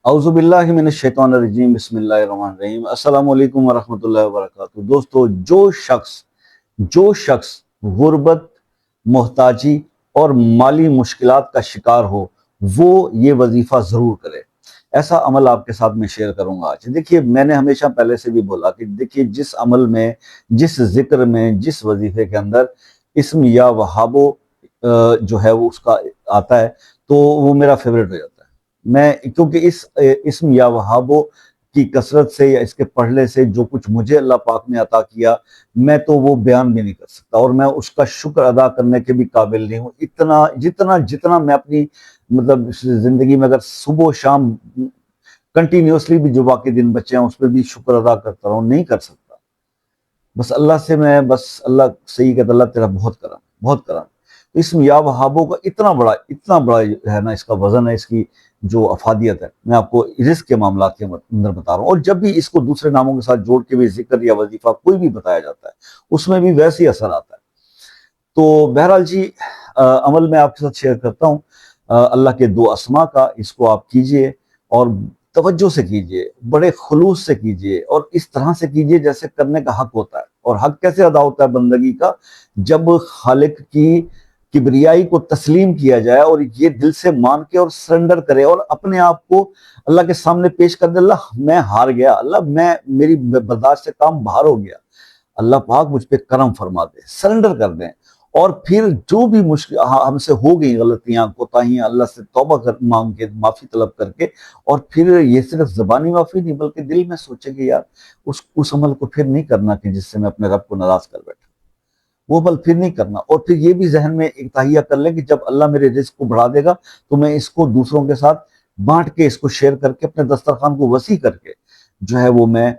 اعوذ من الشیطان الرجیم بسم اللہ الرحمن الرحیم السلام علیکم ورحمۃ اللہ وبرکاتہ۔ دوستو، جو شخص غربت، محتاجی اور مالی مشکلات کا شکار ہو وہ یہ وظیفہ ضرور کرے۔ ایسا عمل آپ کے ساتھ میں شیئر کروں گا آج۔ دیکھیے، میں نے ہمیشہ پہلے سے بھی بولا کہ دیکھیے، جس عمل میں، جس ذکر میں، جس وظیفے کے اندر اسم یا وہابو جو ہے وہ اس کا آتا ہے تو وہ میرا فیوریٹ ہو جاتا ہے۔ میں کیونکہ اس اسم یا وہابو کی کثرت سے یا اس کے پڑھنے سے جو کچھ مجھے اللہ پاک نے عطا کیا، میں تو وہ بیان بھی نہیں کر سکتا، اور میں اس کا شکر ادا کرنے کے بھی قابل نہیں ہوں۔ جتنا میں اپنی زندگی میں اگر صبح و شام کنٹینیوسلی بھی جو باقی دن بچے ہیں اس پہ بھی شکر ادا کرتا رہوں، نہیں کر سکتا۔ بس اللہ سے میں اللہ سے ہی کہتا، اللہ تیرا بہت کرم۔ اسم یا وہابو کا اتنا بڑا ہے نا، اس کا وزن ہے، اس کی جو افادیت ہے، میں آپ کو رزق کے معاملات کے اندر بتا رہا ہوں۔ اور جب بھی اس کو دوسرے ناموں کے ساتھ جوڑ کے بھی ذکر یا وظیفہ کوئی بھی بتایا جاتا ہے اس میں بھی ویسے ہی اثر آتا ہے۔ تو بہرحال جی، عمل میں آپ کے ساتھ شیئر کرتا ہوں اللہ کے دو اسما کا۔ اس کو آپ کیجئے اور توجہ سے کیجئے، بڑے خلوص سے کیجئے، اور اس طرح سے کیجئے جیسے کرنے کا حق ہوتا ہے۔ اور حق کیسے ادا ہوتا ہے بندگی کا؟ جب خالق کی کبریائی کو تسلیم کیا جائے اور یہ دل سے مان کے اور سرنڈر کرے اور اپنے آپ کو اللہ کے سامنے پیش کر دے، اللہ میں ہار گیا، اللہ میری برداشت سے کام باہر ہو گیا، اللہ پاک مجھ پہ کرم فرما دے، سرنڈر کر دیں۔ اور پھر جو بھی مشکل ہم سے ہو گئی غلطیاں، کوتاہیاں، اللہ سے توبہ مانگ کے، معافی طلب کر کے، اور پھر یہ صرف زبانی معافی نہیں بلکہ دل میں سوچے کہ یار اس عمل کو پھر نہیں کرنا کہ جس سے میں اپنے رب کو ناراض کر بیٹھا، وہ عمل پھر نہیں کرنا۔ اور پھر یہ بھی ذہن میں ایک تہیہ کر لیں کہ جب اللہ میرے رزق کو بڑھا دے گا تو میں اس کو دوسروں کے ساتھ بانٹ کے، اس کو شیئر کر کے، اپنے دسترخوان کو وسیع کر کے جو ہے وہ میں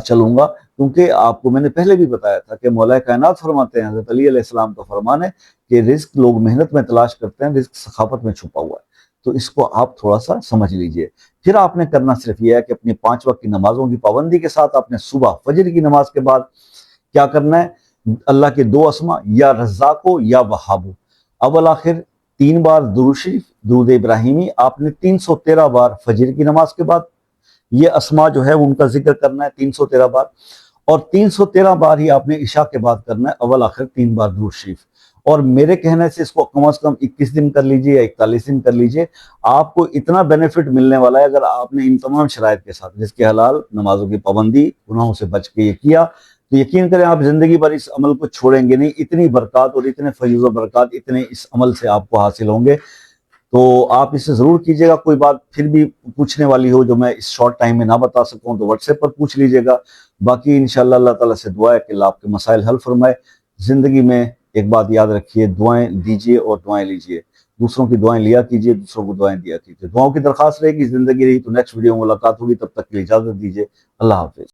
چلوں گا۔ کیونکہ آپ کو میں نے پہلے بھی بتایا تھا کہ مولا کائنات فرماتے ہیں، حضرت علی علیہ السلام کا فرمان ہے کہ رزق لوگ محنت میں تلاش کرتے ہیں، رزق سخاوت میں چھپا ہوا ہے۔ تو اس کو آپ تھوڑا سا سمجھ لیجئے۔ پھر آپ نے کرنا صرف یہ ہے کہ اپنی 5 وقت کی نمازوں کی پابندی کے ساتھ آپ نے صبح فجر کی نماز کے بعد کیا کرنا ہے؟ اللہ کے دو اسما، یا رزاقو یا وہابو، اول آخر 3 بار درود شریف، درود ابراہیمی آپ نے 313 بار فجر کی نماز کے بعد، یہ اسما جو ہے ان کا ذکر کرنا ہے 313 بار، اور 313 بار ہی آپ نے عشاء کے بعد کرنا ہے اول آخر 3 بار درود شریف۔ اور میرے کہنے سے اس کو کم از کم 21 دن کر لیجئے یا 41 دن کر لیجئے، آپ کو اتنا بینیفٹ ملنے والا ہے اگر آپ نے ان تمام شرائط کے ساتھ، جس کے حلال، نمازوں کی پابندی، گناہوں سے بچ کے یہ کیا، تو یقین کریں آپ زندگی بھر اس عمل کو چھوڑیں گے نہیں۔ اتنی برکات اور اتنے فیض و برکات اتنے اس عمل سے آپ کو حاصل ہوں گے۔ تو آپ اسے ضرور کیجئے گا۔ کوئی بات پھر بھی پوچھنے والی ہو جو میں اس شارٹ ٹائم میں نہ بتا سکوں تو واٹس ایپ پر پوچھ لیجئے گا۔ باقی انشاءاللہ اللہ تعالیٰ سے دعا ہے کہ اللہ آپ کے مسائل حل فرمائے۔ زندگی میں ایک بات یاد رکھیے، دعائیں دیجئے اور دعائیں لیجئے، دوسروں کی دعائیں لیا کیجئے، دوسروں کو دعائیں دیا کیجئے۔ دعاؤں کی درخواست رہے گی۔ زندگی رہی تو نیکسٹ ویڈیو میں ملاقات ہوگی، تب تک کے لیے اجازت دیجئے۔ اللہ حافظ۔